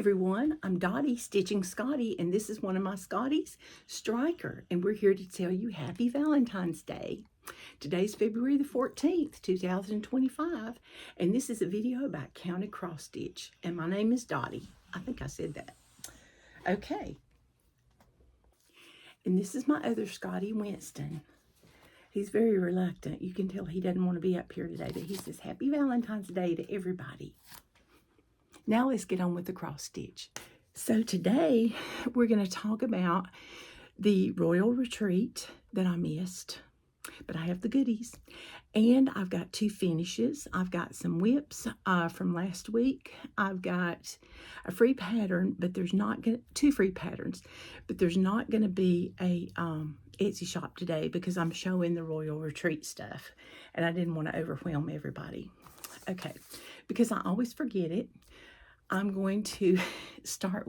everyone, I'm Dottie Stitching Scotty, and this is one of my Scotties, Striker, and we're here to tell you Happy Valentine's Day. Today's February the 14th, 2025, and this is a video about counted cross stitch, and my name is Dottie. I think I said that. Okay, and this is my other Scotty, Winston. He's very reluctant. You can tell he doesn't want to be up here today, but he says Happy Valentine's Day to everybody. Now let's get on with the cross stitch. So today we're going to talk about the Royal Retreat that I missed, but I have the goodies. And I've got two finishes. I've got some whips from last week. I've got a free pattern, but there's not going to, two free patterns, but there's not going to be a Etsy shop today because I'm showing the Royal Retreat stuff and I didn't want to overwhelm everybody. Okay, because I always forget it. I'm going to start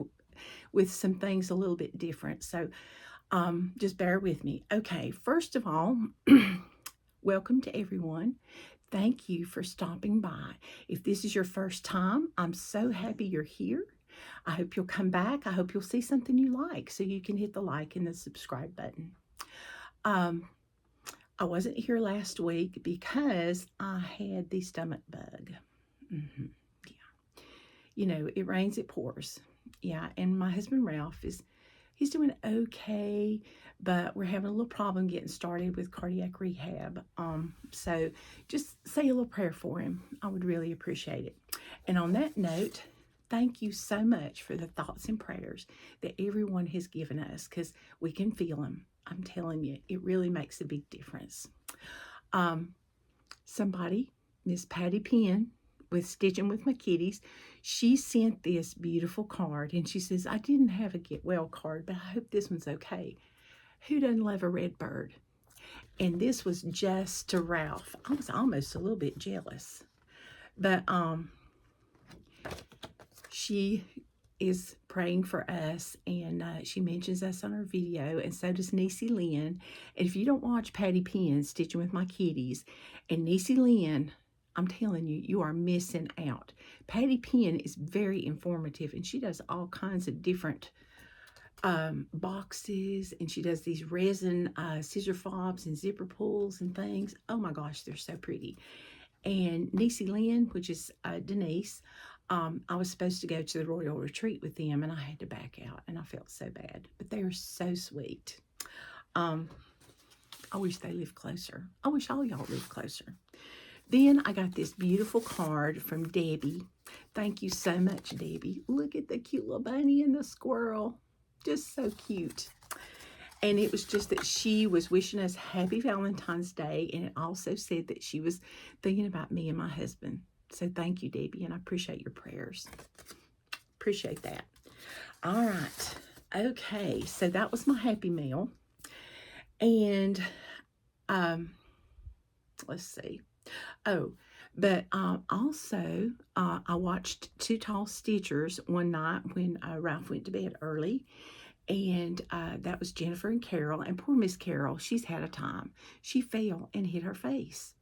with some things a little bit different. So just bear with me. Okay, first of all, welcome to everyone. Thank you for stopping by. If this is your first time, I'm so happy you're here. I hope you'll come back. I hope you'll see something you like so you can hit the like and the subscribe button. I wasn't here last week because I had the stomach bug. You know, it rains, it pours. Yeah, and my husband Ralph he's doing okay, but we're having a little problem getting started with cardiac rehab. So just say a little prayer for him. I would really appreciate it. And on that note, thank you so much for the thoughts and prayers that everyone has given us, because we can feel them. I'm telling you, it really makes a big difference. Somebody, Miss Patty Penn, with Stitching with My Kitties, she sent this beautiful card, and she says, I didn't have a get well card, but I hope this one's okay. Who doesn't love a red bird? And this was just to Ralph. I was almost a little bit jealous, but she is praying for us, and she mentions us on her video, and so does Niecy Lynn. And if you don't watch Patty Penn, Stitching with My Kitties, and Niecy Lynn, I'm telling you, you are missing out. Patty Penn is very informative, and she does all kinds of different boxes, and she does these resin scissor fobs and zipper pulls and things. Oh my gosh, they're so pretty. And Niecy Lynn, which is Denise, I was supposed to go to the Royal Retreat with them, and I had to back out, and I felt so bad. But they are so sweet. I wish they lived closer. I wish all y'all lived closer. Then I got this beautiful card from Debbie. Thank you so much, Debbie. Look at the cute little bunny and the squirrel. Just so cute. And it was just that she was wishing us Happy Valentine's Day, and it also said that she was thinking about me and my husband. So thank you, Debbie, and I appreciate your prayers. Appreciate that. All right. Okay, so that was my Happy Meal. And let's see. Oh, but also I watched Two Tall Stitchers one night when Ralph went to bed early, and that was Jennifer and Carol. And poor Miss Carol, she's had a time. She fell and hit her face,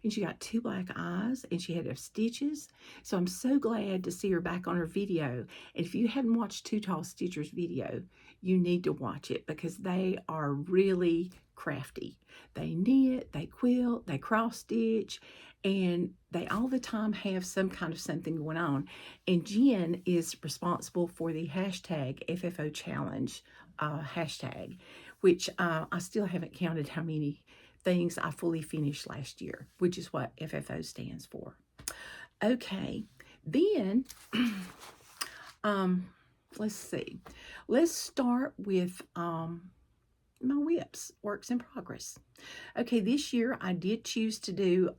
and she got 2 black eyes, and she had stitches. So I'm so glad to see her back on her video. And if you hadn't watched Two Tall Stitchers video, you need to watch it, because they are really crafty. They knit, they quilt, they cross stitch, and they all the time have some kind of something going on. And Jen is responsible for the hashtag FFO challenge hashtag, which I still haven't counted how many things I fully finished last year, which is what FFO stands for. Okay, then let's see. Let's start with my whips, works in progress. Okay, this year I did choose to do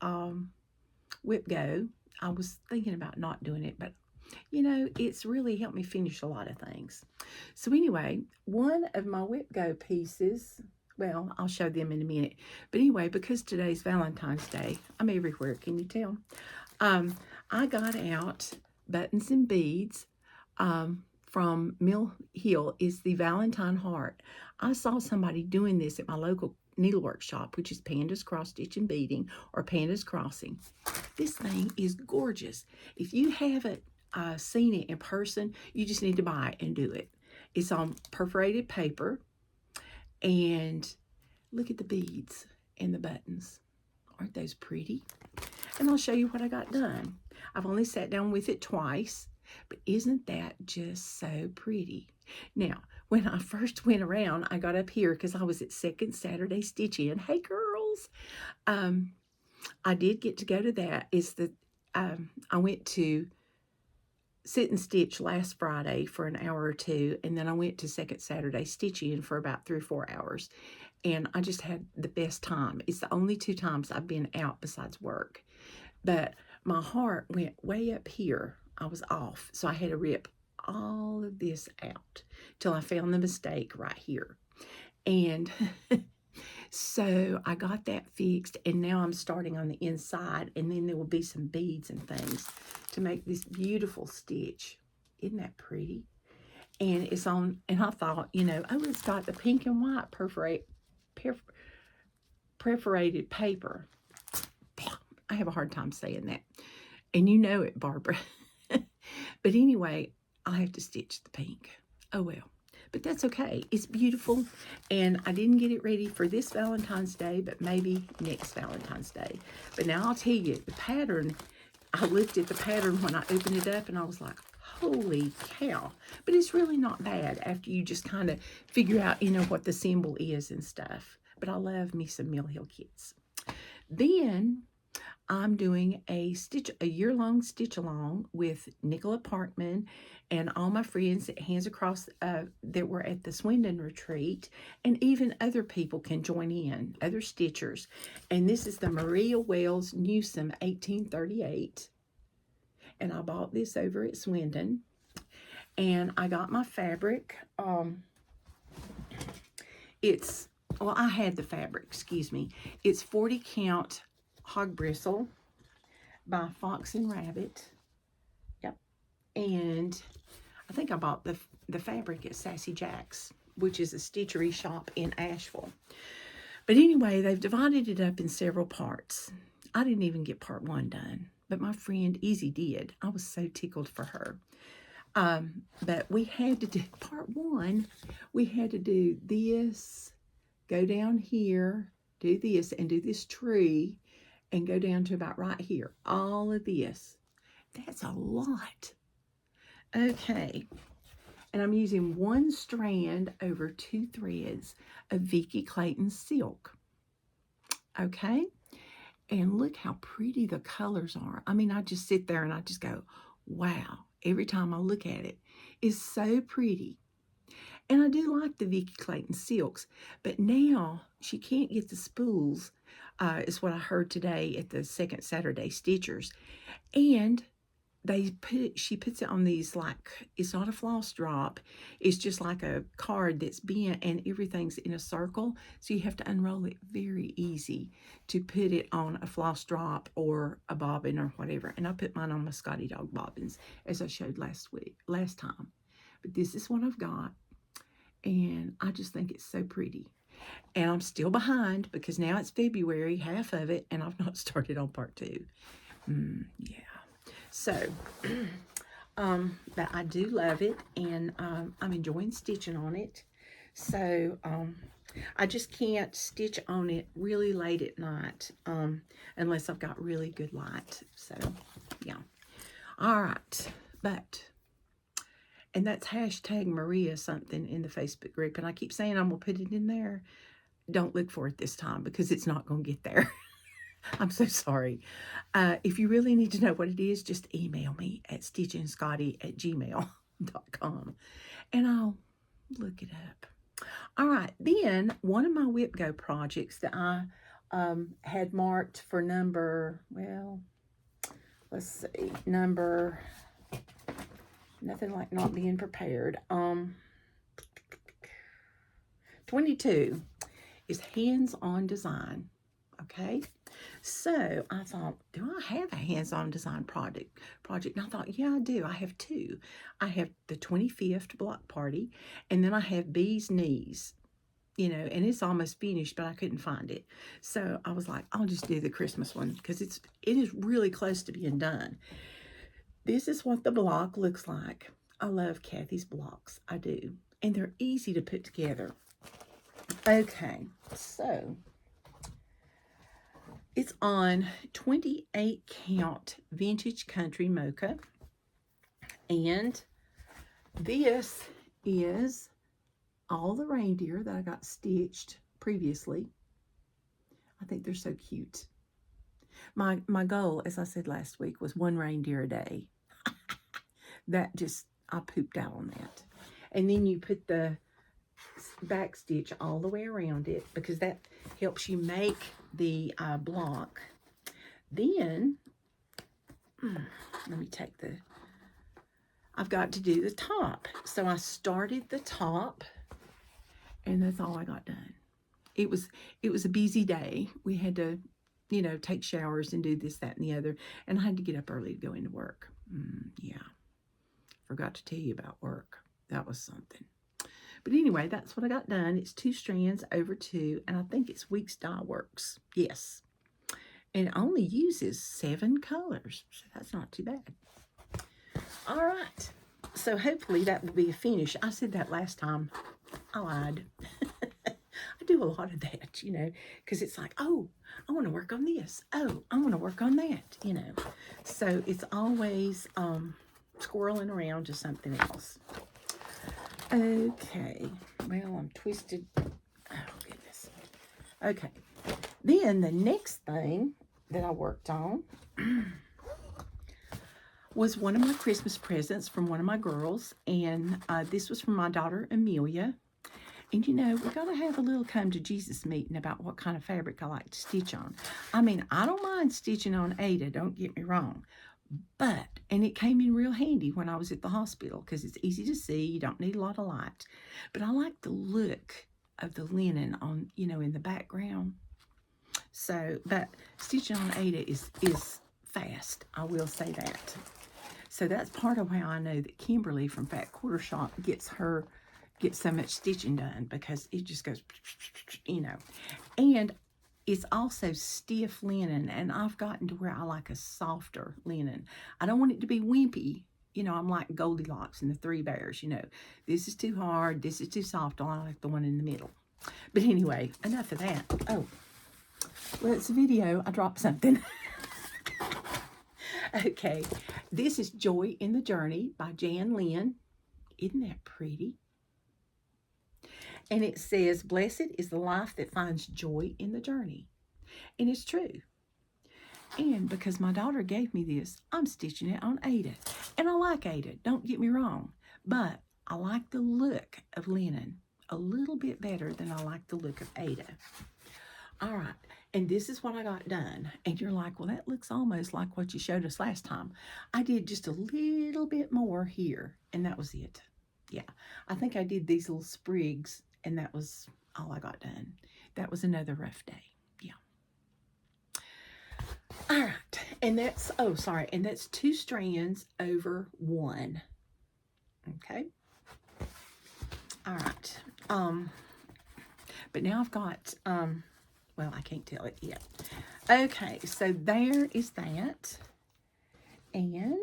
whip go. I was thinking about not doing it, but you know, it's really helped me finish a lot of things. So anyway, one of my whip go pieces, well, I'll show them in a minute. But anyway, because today's Valentine's Day, I'm everywhere, can you tell? I got out Buttons and Beads from Mill Hill. Is the Valentine Heart. I saw somebody doing this at my local needlework shop, which is Panda's Cross Stitch and Beading, or Panda's Crossing. This thing is gorgeous. If you haven't seen it in person, you just need to buy it and do it. It's on perforated paper, and look at the beads and the buttons. Aren't those pretty? And I'll show you what I got done. I've only sat down with it twice, but isn't that just so pretty? Now, when I first went around, I got up here because I was at Second Saturday Stitch-In. Hey, girls! I did get to go to that. I went to Sit and Stitch last Friday for an hour or two, and then I went to Second Saturday Stitch-In for about 3 or 4 hours, and I just had the best time. It's the only 2 times I've been out besides work, but my heart went way up here. I was off, so I had to rip all of this out till I found the mistake right here, and so I got that fixed, and now I'm starting on the inside, and then there will be some beads and things to make this beautiful stitch. Isn't that pretty? And it's on, and I thought, you know, oh, it's got the pink and white perforated paper. I have a hard time saying that. And you know it, Barbara. But anyway, I'll have to stitch the pink. Oh, well. But that's okay. It's beautiful. And I didn't get it ready for this Valentine's Day, but maybe next Valentine's Day. But now I'll tell you, the pattern, I looked at the pattern when I opened it up, and I was like, holy cow. But it's really not bad after you just kind of figure out, you know, what the symbol is and stuff. But I love me some Mill Hill kits. Then I'm doing a year-long stitch-along with Nicola Parkman and all my friends at Hands Across that were at the Swindon retreat, and even other people can join in, other stitchers. And this is the Maria Wells Newsom 1838, and I bought this over at Swindon, and I got my fabric. I had the fabric, excuse me. It's 40 count hog bristle by Fox and Rabbit. Yep. And I think I bought the fabric at Sassy Jack's, which is a stitchery shop in Asheville. But anyway, they've divided it up in several parts. I didn't even get part 1 done, but my friend Easy did. I was so tickled for her. But we had to do part 1. We had to do this, go down here, do this, and do this tree, and go down to about right here. All of this. That's a lot. Okay. And I'm using 1 strand over 2 threads of Vicki Clayton silk. Okay. And look how pretty the colors are. I mean, I just sit there and I just go, wow. Every time I look at it, it's so pretty. And I do like the Vicki Clayton silks, but now she can't get the spools, is what I heard today at the Second Saturday Stitchers. And she puts it on these, like, it's not a floss drop, it's just like a card that's bent and everything's in a circle, so you have to unroll it very easy to put it on a floss drop or a bobbin or whatever. And I put mine on my Scotty Dog bobbins, as I showed last time. But this is what I've got, and I just think it's so pretty. And I'm still behind because now it's February, half of it, and I've not started on part 2. Yeah. So, but I do love it, and I'm enjoying stitching on it. So, I just can't stitch on it really late at night unless I've got really good light. So, yeah. All right. And that's hashtag Maria something in the Facebook group. And I keep saying I'm going to put it in there. Don't look for it this time because it's not going to get there. I'm so sorry. If you really need to know what it is, just email me at stitchingscotty@gmail.com and I'll look it up. All right. Then one of my Whip Go projects that I had marked for number, well, let's see, number, nothing like not being prepared. 22 is hands-on design. Okay. So I thought, do I have a hands-on design project? And I thought, yeah, I do. I have 2. I have the 25th block party, and then I have Bee's Knees, you know, and it's almost finished, but I couldn't find it. So I was like, I'll just do the Christmas one because it is really close to being done. this is what the block looks like. I love Kathy's blocks. I do. And they're easy to put together. Okay, so it's on 28 count vintage country mocha. And this is all the reindeer that I got stitched previously. I think they're so cute. My goal, as I said last week, was 1 reindeer a day. That just, I pooped out on that. And then you put the back stitch all the way around it because that helps you make the block. Then, let me take I've got to do the top. So I started the top, and that's all I got done. It was a busy day. We had to, take showers and do this, that, and the other. And I had to get up early to go into work. Yeah. Forgot to tell you about work. That was something. But anyway, that's what I got done. It's 2 strands over 2, and I think it's Weeks Dye Works. Yes. And it only uses 7 colors, so that's not too bad. All right. So hopefully that will be a finish. I said that last time. I lied. I do a lot of that, because it's like, oh, I want to work on this. Oh, I want to work on that, So it's always squirreling around to something else. Okay. Well, I'm twisted. Oh, goodness. Okay. Then the next thing that I worked on was one of my Christmas presents from one of my girls. And this was from my daughter, Amelia. And, we got to have a little come to Jesus meeting about what kind of fabric I like to stitch on. I mean, I don't mind stitching on Ada, don't get me wrong. And it came in real handy when I was at the hospital because it's easy to see. You don't need a lot of light. But I like the look of the linen on, in the background. So, but stitching on Ada is fast. I will say that. So that's part of how I know that Kimberly from Fat Quarter Shop gets so much stitching done because it just goes, And it's also stiff linen, and I've gotten to where I like a softer linen. I don't want it to be wimpy. I'm like Goldilocks and the 3 Bears, This is too hard, this is too soft. I like the one in the middle. But anyway, enough of that. Oh, well, it's a video. I dropped something. Okay, this is Joy in the Journey by Jan Lynn. Isn't that pretty? And it says, blessed is the life that finds joy in the journey. And it's true. And because my daughter gave me this, I'm stitching it on Ada. And I like Ada, don't get me wrong. But I like the look of linen a little bit better than I like the look of Ada. All right. And this is what I got done. And you're like, well, that looks almost like what you showed us last time. I did just a little bit more here. And that was it. Yeah. I think I did these little sprigs. And that was all I got done. That was another rough day. Yeah. All right. And that's, and that's 2 strands over 1. Okay. All right. But now I've got, well, I can't tell it yet. Okay. So there is that. And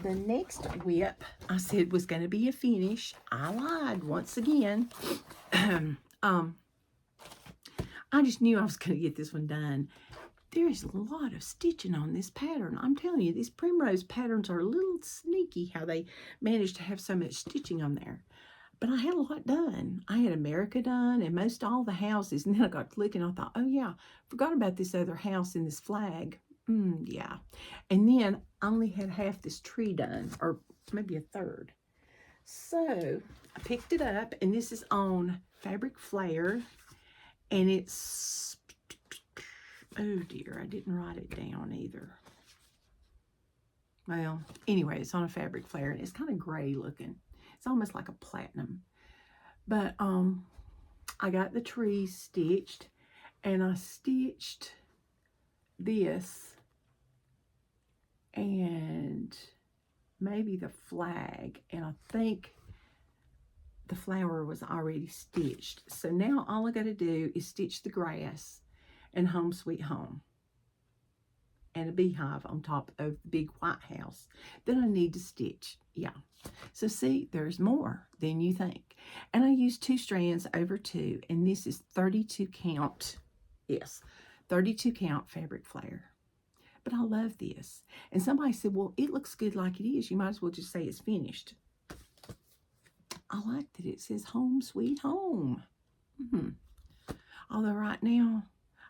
the next whip I said was going to be a finish. I lied once again. I just knew I was going to get this one done. There is a lot of stitching on this pattern. I'm telling you, these primrose patterns are a little sneaky how they managed to have so much stitching on there. But I had a lot done. I had America done and most all the houses. And then I got to looking, I thought, oh yeah, forgot about this other house in this flag. Yeah. And then I only had half this tree done, or maybe a third. So I picked it up, and this is on Fabric Flare, and it's, oh dear, I didn't write it down either. Well, anyway, it's on a Fabric Flare, and it's kind of gray looking. It's almost like a platinum. But I got the trees stitched, and I stitched this and maybe the flag, and I think the flower was already stitched. So now all I got to do is stitch the grass and Home Sweet Home. and a beehive on top of the big white house that I need to stitch. Yeah. So see, there's more than you think. And I used 2 strands over 2, and this is 32 count. Yes, 32 count fabric flare. But I love this. And somebody said, well, it looks good like it is. You might as well just say it's finished. I like that it says home sweet home. Although right now,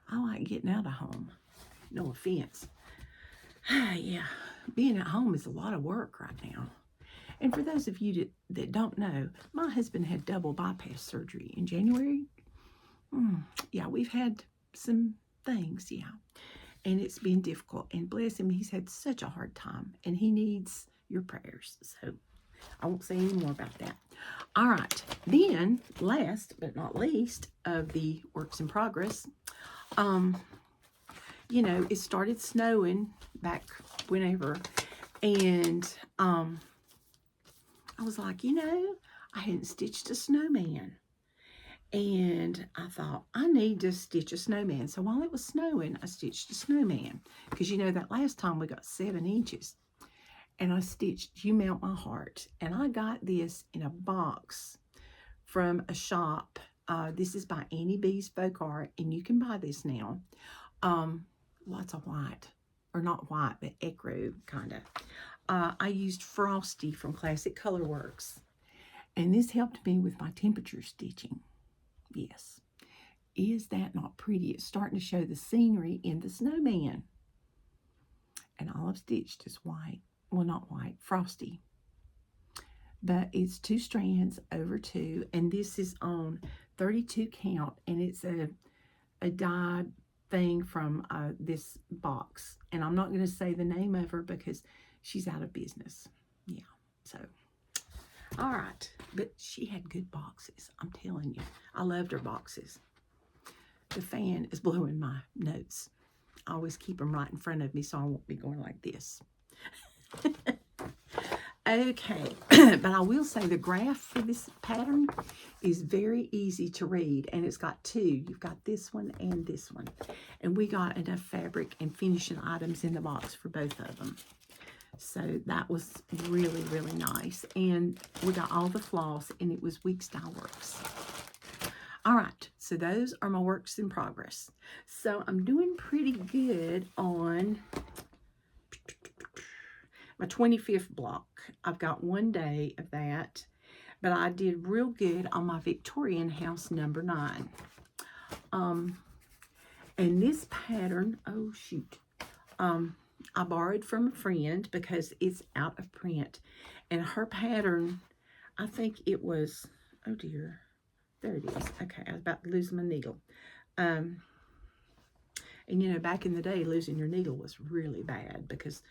I like getting out of home. No offense. Yeah, being at home is a lot of work right now. And for those of you that don't know, my husband had double bypass surgery in January. Yeah, we've had some things, yeah. And it's been difficult. And bless him, he's had such a hard time. And he needs your prayers. So I won't say any more about that. All right. Then, last but not least of the works in progress, you know, it started snowing back whenever. And I was like, you know, I hadn't stitched a snowman. And I thought, I need to stitch a snowman. So while it was snowing, I stitched a snowman. Because you know that last time we got 7 inches. And I stitched You Melt My Heart. And I got this in a box from a shop. This is by Annie B's Folk Art. And you can buy this now. Lots of white. Or not white, but ecru, kind of. I used Frosty from Classic Colorworks. And this helped me with my temperature stitching. Yes. Is that not pretty? It's starting to show the scenery in the snowman. And all I've stitched is white. Well, not white, Frosty. But it's 2 strands over 2. And this is on 32 count. And it's a dyed thing from this box. And I'm not going to say the name of her because she's out of business. Yeah. So... all right, but she had good boxes, I'm telling you. I loved her boxes. The fan is blowing my notes. I always keep them right in front of me so I won't be going like this. Okay, but I will say the graph for this pattern is very easy to read, and it's got 2. You've got this one and this one. And we got enough fabric and finishing items in the box for both of them. So that was really, really nice. And we got all the floss, and it was Week Style Works. All right, so those are my works in progress. So I'm doing pretty good on my 25th block. I've got 1 day of that, but I did real good on my Victorian house number 9. And this pattern, oh shoot, I borrowed from a friend because it's out of print. And her pattern, I think it was, oh dear, there it is. Okay, I was about to lose my needle. And you know, back in the day, losing your needle was really bad because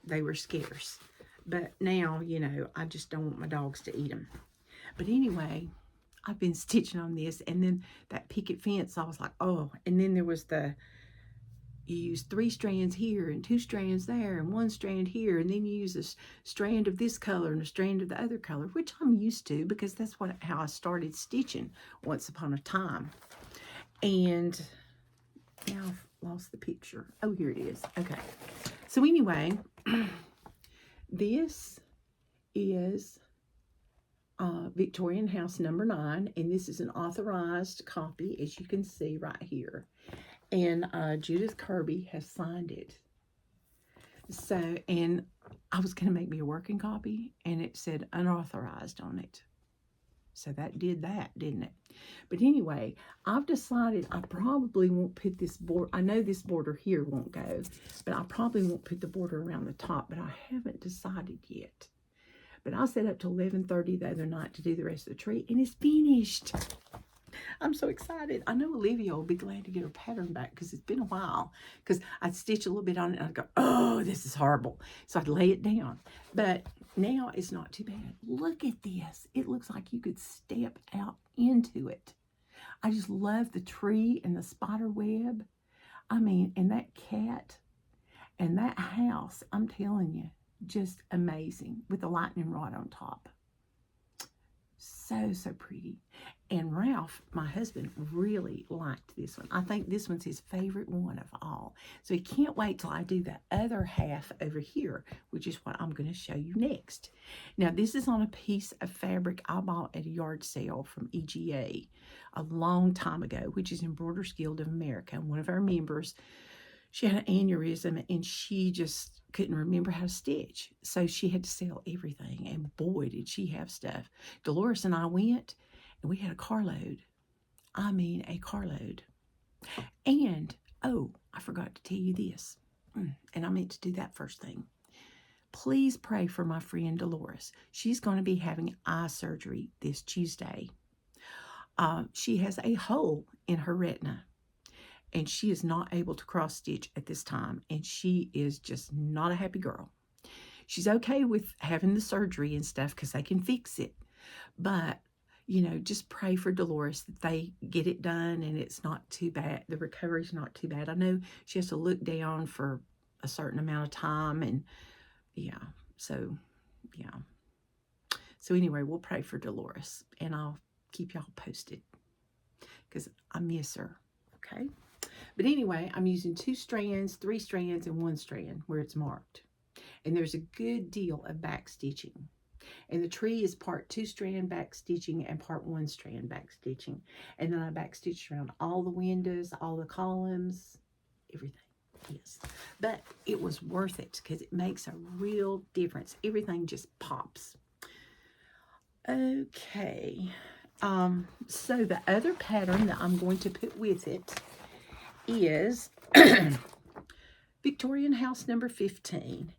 they were scarce. But now, you know, I just don't want my dogs to eat them. But anyway, I've been stitching on this. And then that picket fence, I was like, oh. And then there was you use 3 strands here and 2 strands there and 1 strand here, and then you use a strand of this color and a strand of the other color, which I'm used to because that's how I started stitching once upon a time. And now I've lost the picture. Oh, here it is. Okay. So anyway, this is Victorian House number 9, and this is an authorized copy, as you can see right here. And Judith Kirby has signed it. So, and I was going to make me a working copy, and it said unauthorized on it. So that did that, didn't it? But anyway, I've decided I probably won't put this border. I know this border here won't go, but I probably won't put the border around the top, but I haven't decided yet. But I set up till 11:30 the other night to do the rest of the tree, and it's finished. I'm so excited. I know Olivia will be glad to get her pattern back because it's been a while. Because I'd stitch a little bit on it and I'd go, oh, this is horrible. So I'd lay it down. But now it's not too bad. Look at this. It looks like you could step out into it. I just love the tree and the spider web. I mean, and that cat and that house, I'm telling you, just amazing with the lightning rod on top. So, so pretty. And Ralph, my husband, really liked this one. I think this one's his favorite one of all. So he can't wait till I do the other half over here, which is what I'm going to show you next. Now, this is on a piece of fabric I bought at a yard sale from EGA a long time ago, which is Embroiderers Guild of America. One of our members, she had an aneurysm and she just couldn't remember how to stitch. So she had to sell everything. And boy, did she have stuff. Dolores and I went, and we had a carload. I mean, a carload. And, oh, I forgot to tell you this. And I meant to do that first thing. Please pray for my friend Dolores. She's going to be having eye surgery this Tuesday. She has a hole in her retina. And she is not able to cross stitch at this time. And she is just not a happy girl. She's okay with having the surgery and stuff because they can fix it. But you know, just pray for Dolores that they get it done and it's not too bad. The recovery's not too bad. I know she has to look down for a certain amount of time and yeah. So anyway, we'll pray for Dolores and I'll keep y'all posted because I miss her. Okay. But anyway, I'm using 2 strands, 3 strands, and 1 strand where it's marked. And there's a good deal of back stitching. And the tree is part 2 strand back stitching and part 1 strand back stitching. And then I back stitched around all the windows, all the columns, everything. Yes. But it was worth it because it makes a real difference. Everything just pops. Okay. So the other pattern that I'm going to put with it is Victorian House number 15.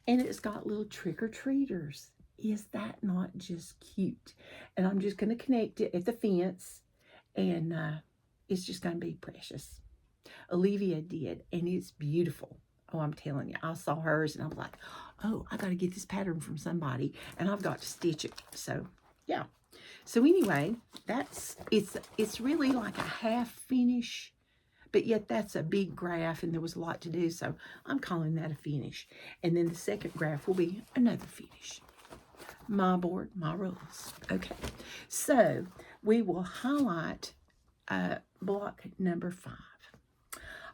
And it's got little trick-or-treaters. Is that not just cute? And I'm just going to connect it at the fence. And it's just going to be precious. Olivia did. And it's beautiful. Oh, I'm telling you. I saw hers and I was like, oh, I got to get this pattern from somebody. And I've got to stitch it. So, yeah. So anyway, it's really like a half finish. But yet that's a big graph and there was a lot to do. So I'm calling that a finish. And then the second graph will be another finish. My board, my rules. Okay. So we will highlight block number 5.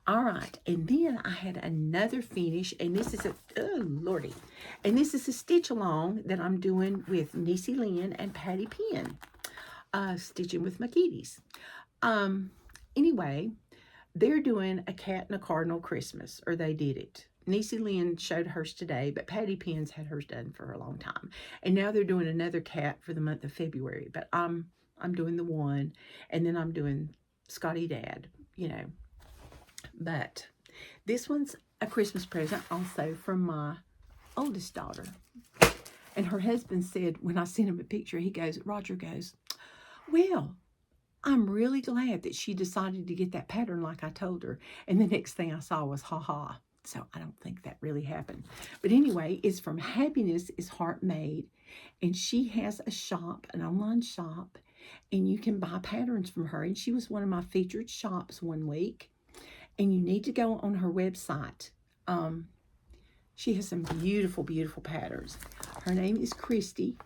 All right. And then I had another finish. And this is oh, Lordy. And this is a stitch along that I'm doing with Niecy Lynn and Patty Penn. Stitching with my kitties. Anyway, they're doing a cat and a cardinal Christmas, or they did it. Niecy Lynn showed hers today, but Patty Penn's had hers done for a long time. And now they're doing another cat for the month of February. But I'm doing the one, and then I'm doing Scotty Dad, you know. But this one's a Christmas present also from my oldest daughter. And her husband said, when I sent him a picture, Roger goes, well, I'm really glad that she decided to get that pattern like I told her. And the next thing I saw was ha-ha. So I don't think that really happened. But anyway, it's from Happiness is Heart Made. And she has a shop, an online shop. And you can buy patterns from her. And she was one of my featured shops one week. And you need to go on her website. She has some beautiful, beautiful patterns. Her name is Christy.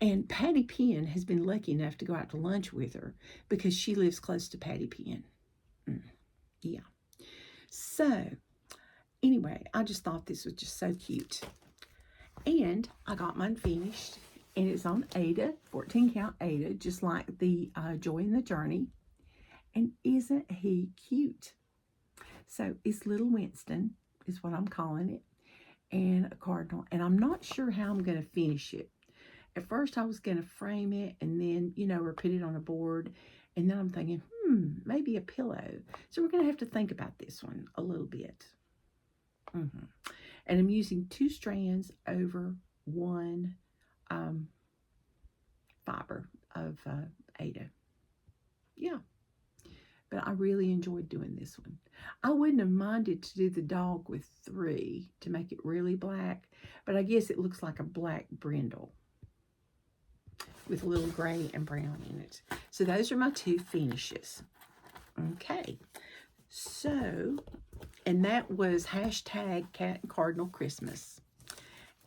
And Patty Penn has been lucky enough to go out to lunch with her because she lives close to Patty Penn. Yeah. So, anyway, I just thought this was just so cute. And I got mine finished. And it's on Ada, 14 count Ada, just like the Joy in the Journey. And isn't he cute? So, it's Little Winston is what I'm calling it. And a cardinal. And I'm not sure how I'm going to finish it. At first, I was going to frame it and then, you know, or put it on a board. And then I'm thinking, maybe a pillow. So we're going to have to think about this one a little bit. And I'm using 2 strands over 1 fiber of Ada. Yeah. But I really enjoyed doing this one. I wouldn't have minded to do the dog with 3 to make it really black. But I guess it looks like a black brindle with a little gray and brown in it. So those are my 2 finishes. Okay. So, and that was hashtag Cat and Cardinal Christmas.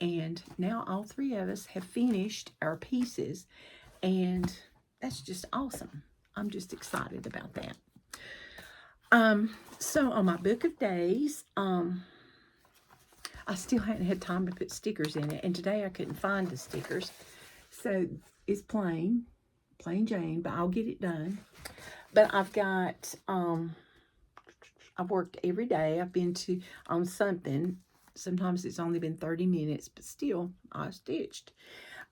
And now all 3 of us have finished our pieces. And that's just awesome. I'm just excited about that. So on my book of days, I still hadn't had time to put stickers in it, and today I couldn't find the stickers. So it's plain Jane, but I'll get it done. But I've got, I've worked every day. I've been on something. Sometimes it's only been 30 minutes, but still, I stitched.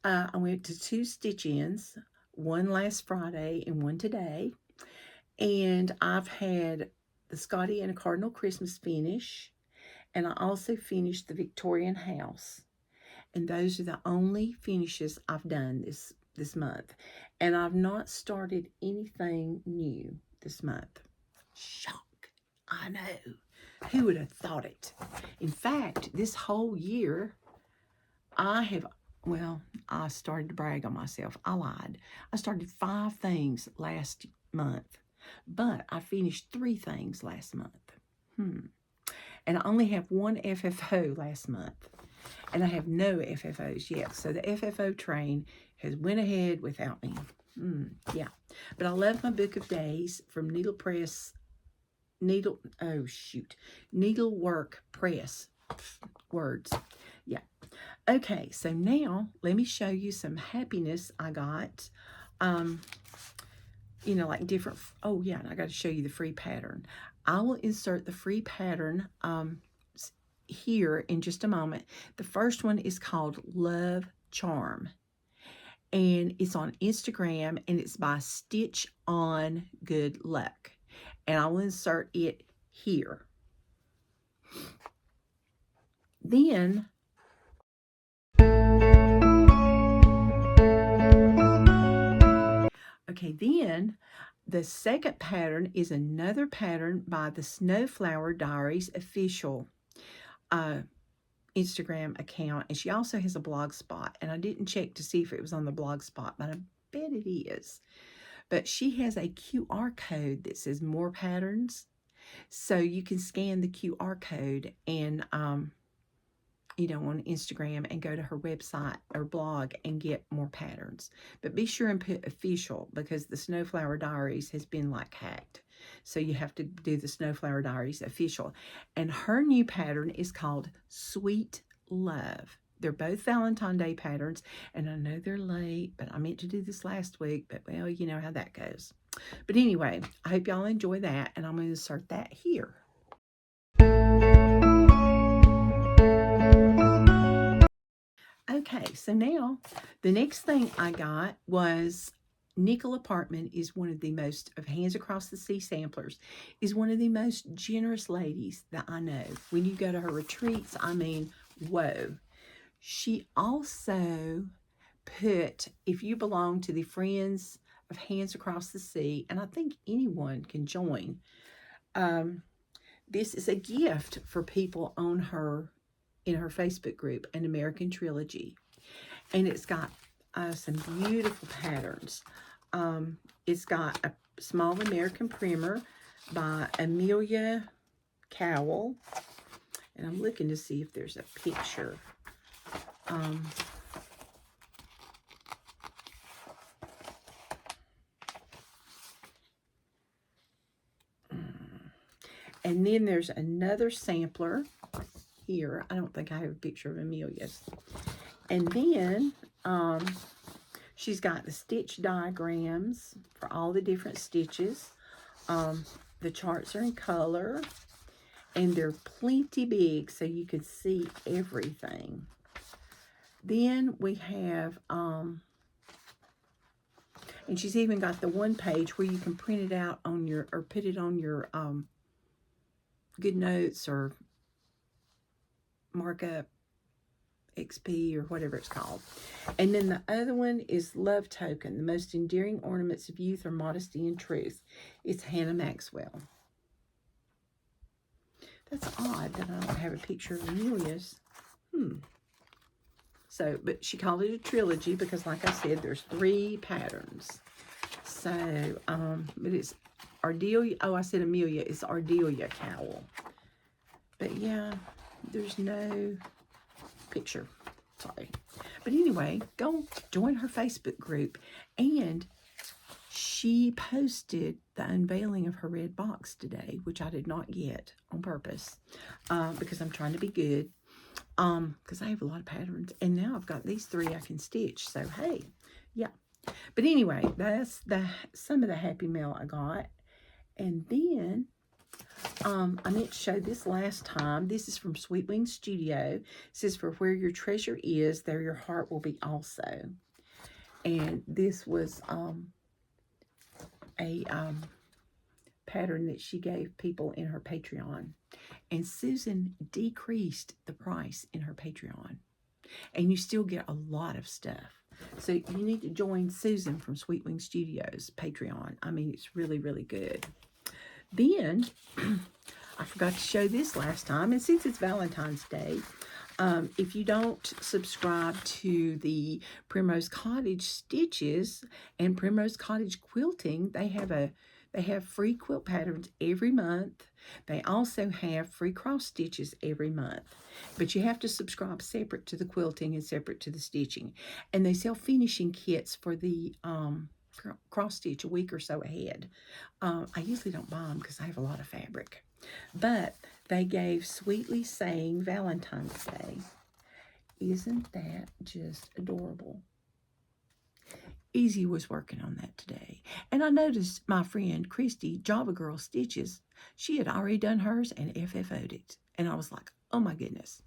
I went to 2 stitch-ins, one last Friday and one today. And I've had the Scotty and a Cardinal Christmas finish. And I also finished the Victorian house. And those are the only finishes I've done this month. And I've not started anything new this month. Shock. I know. Who would have thought it? In fact, this whole year, I started to brag on myself. I lied. I started 5 things last month, but I finished 3 things last month. And I only have 1 FFO last month. And I have no FFOs yet. So the FFO train has went ahead without me. Yeah. But I love my book of days from Needlework Press. Words. Yeah. Okay, so now let me show you some happiness I got. Like different, oh yeah, and I got to show you the free pattern. I will insert the free pattern here in just a moment. The first one is called LoveCharm, and it's on Instagram, and it's by Stitch on Good Luck, and I will insert it here. Then the second pattern is another pattern by the Snowflower Diaries official Instagram account, and she also has a blog spot, and I didn't check to see if it was on the blog spot, but I bet it is. But she has a QR code that says more patterns, so you can scan the QR code and on Instagram and go to her website or blog and get more patterns. But be sure and put official, because the Snowflower Diaries has been like hacked. So you have to do the Snowflower Diaries official. And her new pattern is called Sweet Love. They're both Valentine's Day patterns, and I know they're late, but I meant to do this last week, but well, you know how that goes. But anyway, I hope y'all enjoy that, and I'm going to insert that here. Okay, so now the next thing I got was Nickel Apartment is one of the most, of Hands Across the Sea samplers, is one of the most generous ladies that I know. When you go to her retreats, I mean, whoa. She also put, if you belong to the Friends of Hands Across the Sea, and I think anyone can join, this is a gift for people on in her Facebook group, An American Trilogy. And it's got some beautiful patterns. It's got a Small American Primer by Amelia Cowell. And I'm looking to see if there's a picture. And then there's another sampler here. I don't think I have a picture of Amelia's. And then she's got the stitch diagrams for all the different stitches. The charts are in color, and they're plenty big, so you can see everything. Then we have, and she's even got the one page where you can print it out on your, or put it on your Good Notes or Markup XP or whatever it's called. And then the other one is Love Token, the most endearing ornaments of youth are modesty and truth. It's Hannah Maxwell. That's odd that I don't have a picture of Amelia's. So, but she called it a trilogy because, like I said, there's 3 patterns. So, but it's Ardelia. Oh, I said Amelia. It's Ardelia Cowell. But yeah, there's no picture. Sorry. But anyway, go join her Facebook group. And She posted the unveiling of her red box today, which I did not get on purpose because I'm trying to be good. Because I have a lot of patterns, and now I've got these 3 I can stitch. So hey, yeah. But anyway, that's some of the happy mail I got. And then I meant to show this last time. This is from Sweet Wing Studio. It says, "For where your treasure is, there your heart will be also." And this was a pattern that she gave people in her Patreon. And Susan decreased the price in her Patreon. And you still get a lot of stuff. So you need to join Susan from Sweet Wing Studios Patreon. I mean, it's really, really good. Then, I forgot to show this last time. And since it's Valentine's Day, if you don't subscribe to the Primrose Cottage Stitches and Primrose Cottage Quilting, they have free quilt patterns every month. They also have free cross stitches every month. But you have to subscribe separate to the quilting and separate to the stitching. And they sell finishing kits for the cross stitch a week or so ahead. I usually don't buy them because I have a lot of fabric. But they gave Sweetly Saying Valentine's Day. Isn't that just adorable? Easy was working on that today. And I noticed my friend Christy, Java Girl Stitches, she had already done hers and FFO'd it. And I was like, oh my goodness,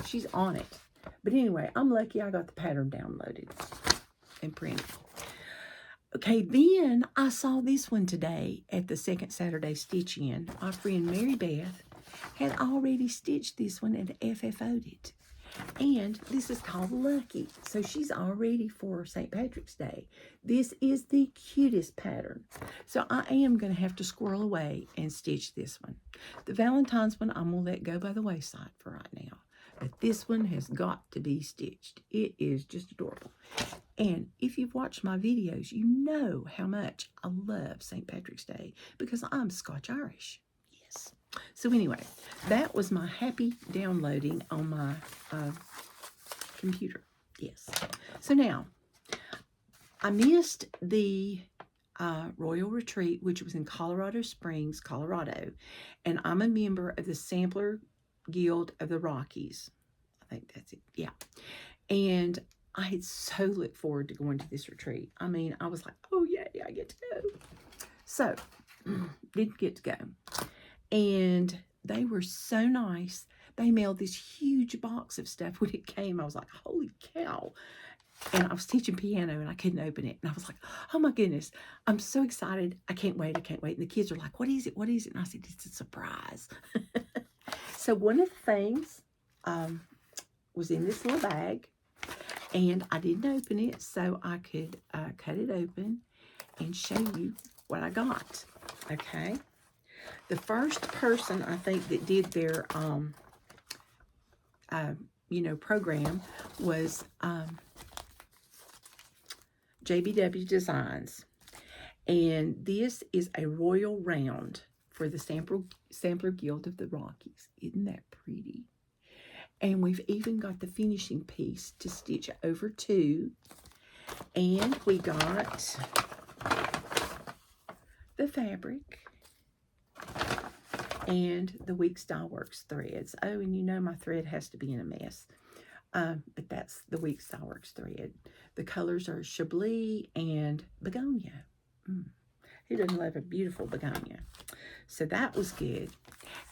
she's on it. But anyway, I'm lucky I got the pattern downloaded and printed. Okay, then I saw this one today at the Second Saturday Stitch In. My friend Mary Beth had already stitched this one and FFO'd it. And this is called Lucky. So she's all ready for St. Patrick's Day. This is the cutest pattern. So I am going to have to squirrel away and stitch this one. The Valentine's one, I'm going to let go by the wayside for right now. But this one has got to be stitched. It is just adorable. And if you've watched my videos, you know how much I love St. Patrick's Day because I'm Scotch-Irish. Yes. So anyway, that was my happy downloading on my computer. Yes. So now, I missed the Royal Retreat, which was in Colorado Springs, Colorado. And I'm a member of the Sampler Guild of the Rockies. I think that's it. Yeah. And I had so looked forward to going to this retreat. I mean, I was like, oh, yay, I get to go. So, didn't get to go. And they were so nice. They mailed this huge box of stuff when it came. I was like, holy cow. And I was teaching piano and I couldn't open it. And I was like, oh my goodness, I'm so excited. I can't wait. I can't wait. And the kids are like, what is it? What is it? And I said, it's a surprise. So one of the things was in this little bag. And I didn't open it so I could cut it open and show you what I got. Okay. The first person, I think, that did their, program was JBW Designs. And this is a royal round for the Sampler Guild of the Rockies. Isn't that pretty? And we've even got the finishing piece to stitch over to. And we got the fabric and the Week Style Works threads. Oh, and you know my thread has to be in a mess. But that's the Week Style Works thread. The colors are Chablis and Begonia. Who doesn't love a beautiful begonia? So that was good.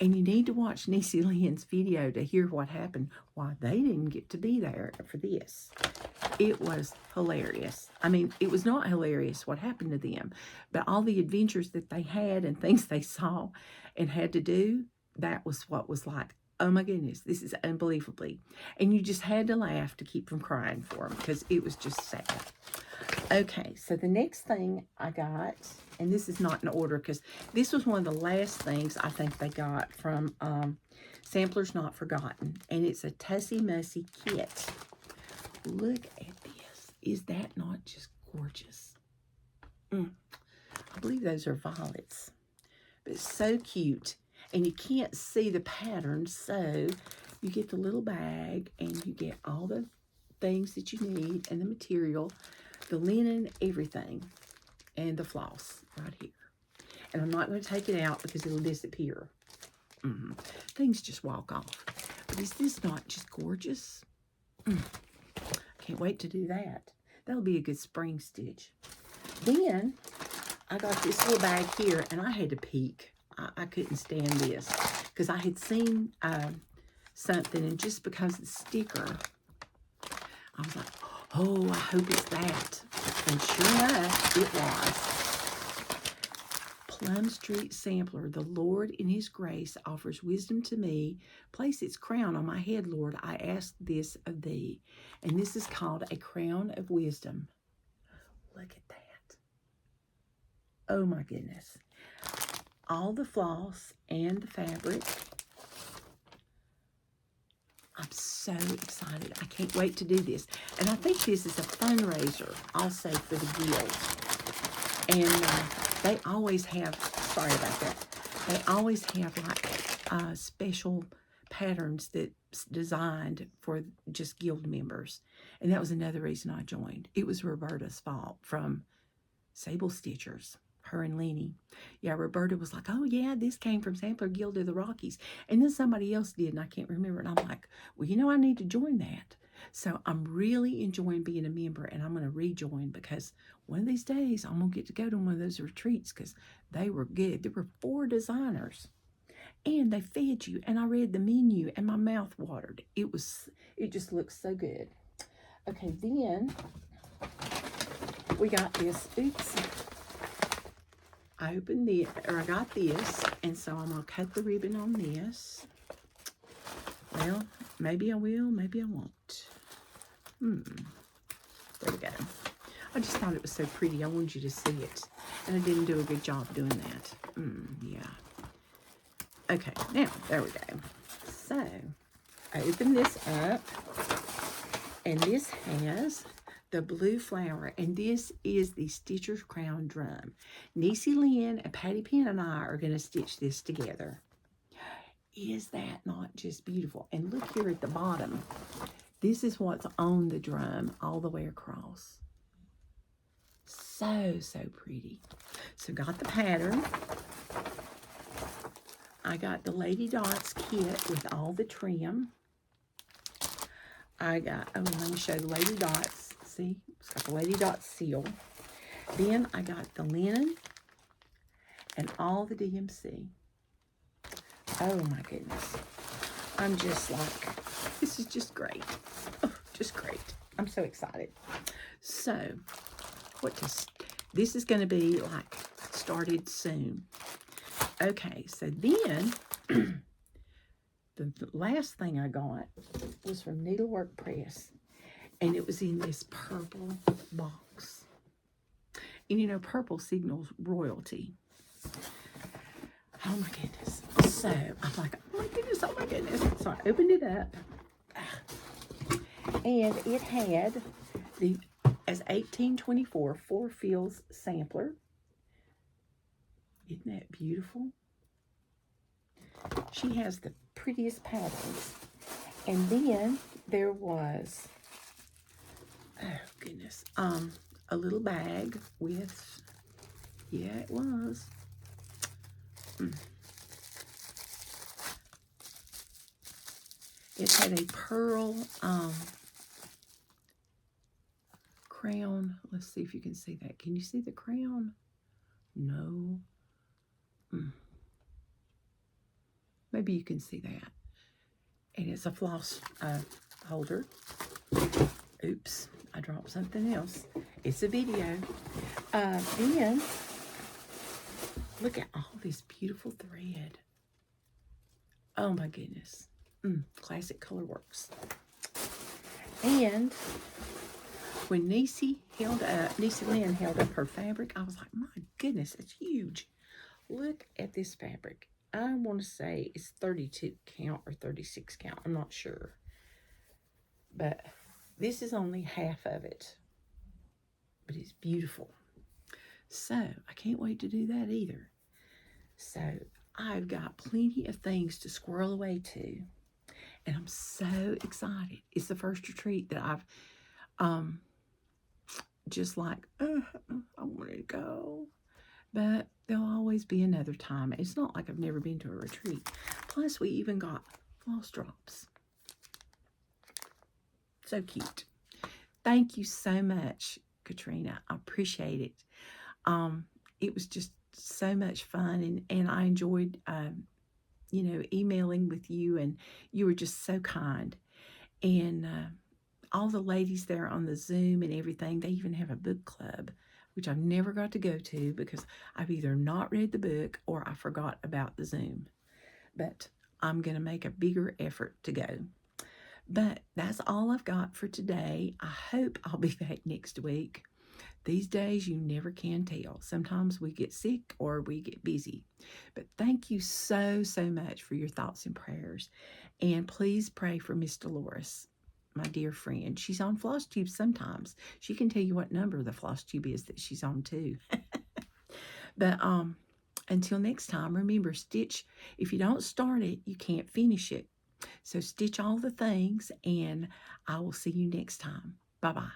And you need to watch Niecy Lynn's video to hear what happened, why they didn't get to be there for this. It was hilarious. I mean, it was not hilarious what happened to them, but all the adventures that they had and things they saw and had to do, that was what was like, oh my goodness, this is unbelievably. And you just had to laugh to keep from crying for them because it was just sad. Okay, so the next thing I got, and this is not in order because this was one of the last things I think they got from Samplers Not Forgotten, and it's a Tussy Mussy kit. Look at this. Is that not just gorgeous? I believe those are violets, but it's so cute, and you can't see the pattern, so you get the little bag, and you get all the things that you need, and the material, the linen, everything. and the floss right here. And I'm not going to take it out because it'll disappear. Things just walk off. But is this not just gorgeous? Can't wait to do that. That'll be a good spring stitch. Then I got this little bag here, and I had to peek. I couldn't stand this because I had seen something, and just because of the sticker, I was like, oh, I hope it's that. And sure enough, it was. Plum Street Sampler. The Lord in his grace offers wisdom to me. Place its crown on my head, Lord. I ask this of thee. And this is called a crown of wisdom. Look at that. Oh my goodness. All the floss and the fabric. I'm so excited. I can't wait to do this. And I think this is a fundraiser also for the guild. And they always have, sorry about that, they always have like special patterns that's designed for just guild members. And that was another reason I joined. It was Roberta's fault from Sable Stitchers, her and Lenny. Yeah, Roberta was like, oh yeah, this came from Sampler Guild of the Rockies. And then somebody else did, and I can't remember. And I'm like, well, you know, I need to join that. So I'm really enjoying being a member, and I'm going to rejoin because one of these days I'm going to get to go to one of those retreats because they were good. There were 4 designers, and they fed you, and I read the menu, and my mouth watered. It just looks so good. Okay, then we got this. Oops. I got this, and so I'm going to cut the ribbon on this. Well, maybe I will, maybe I won't. There we go. I just thought it was so pretty. I wanted you to see it. And I didn't do a good job doing that. Yeah. Okay, now, there we go. So, I open this up. And this has the blue flower. And this is the Stitcher's Crown Drum. Niecy Lynn and Patty Penn and I are going to stitch this together. Is that not just beautiful? And look here at the bottom. This is what's on the drum all the way across. So, so pretty. So got the pattern. I got the Lady Dots kit with all the trim. I got, oh, let me show the Lady Dots. See, it's got the Lady Dots seal. Then I got the linen and all the DMC. Oh my goodness. I'm just like, this is just great. Oh, just great. I'm so excited. So, this is going to be like started soon. Okay, so then the last thing I got was from Needlework Press, and it was in this purple box. And you know, purple signals royalty. Oh my goodness. So I'm like, oh my goodness, oh my goodness. So I opened it up, and it had the as 1824 4 Fields sampler. Isn't that beautiful? She has the prettiest patterns. And then there was, oh goodness, a little bag with, yeah, it was. It had a pearl crown. Let's see if you can see that. Can you see the crown? No. Maybe you can see that. And it's a floss holder. Oops, I dropped something else. It's a video. Then, look at all this beautiful thread. Oh my goodness. Classic Colorworks. And when Niecy Lynn held up her fabric, I was like, my goodness, it's huge. Look at this fabric. I want to say it's 32 count or 36 count. I'm not sure. But this is only half of it. But it's beautiful. So, I can't wait to do that either. So, I've got plenty of things to squirrel away to. And I'm so excited. It's the first retreat that I've just like, I want to go. But there'll always be another time. It's not like I've never been to a retreat. Plus, we even got floss drops. So cute. Thank you so much, Katrina. I appreciate it. It was just so much fun, and I enjoyed, emailing with you, and you were just so kind. And all the ladies there on the Zoom and everything, they even have a book club, which I've never got to go to because I've either not read the book or I forgot about the Zoom. But I'm going to make a bigger effort to go. But that's all I've got for today. I hope I'll be back next week. These days, you never can tell. Sometimes we get sick or we get busy. But thank you so, so much for your thoughts and prayers. And please pray for Miss Dolores, my dear friend. She's on Flosstube sometimes. She can tell you what number the Flosstube is that she's on too. But until next time, remember, stitch. If you don't start it, you can't finish it. So stitch all the things, and I will see you next time. Bye-bye.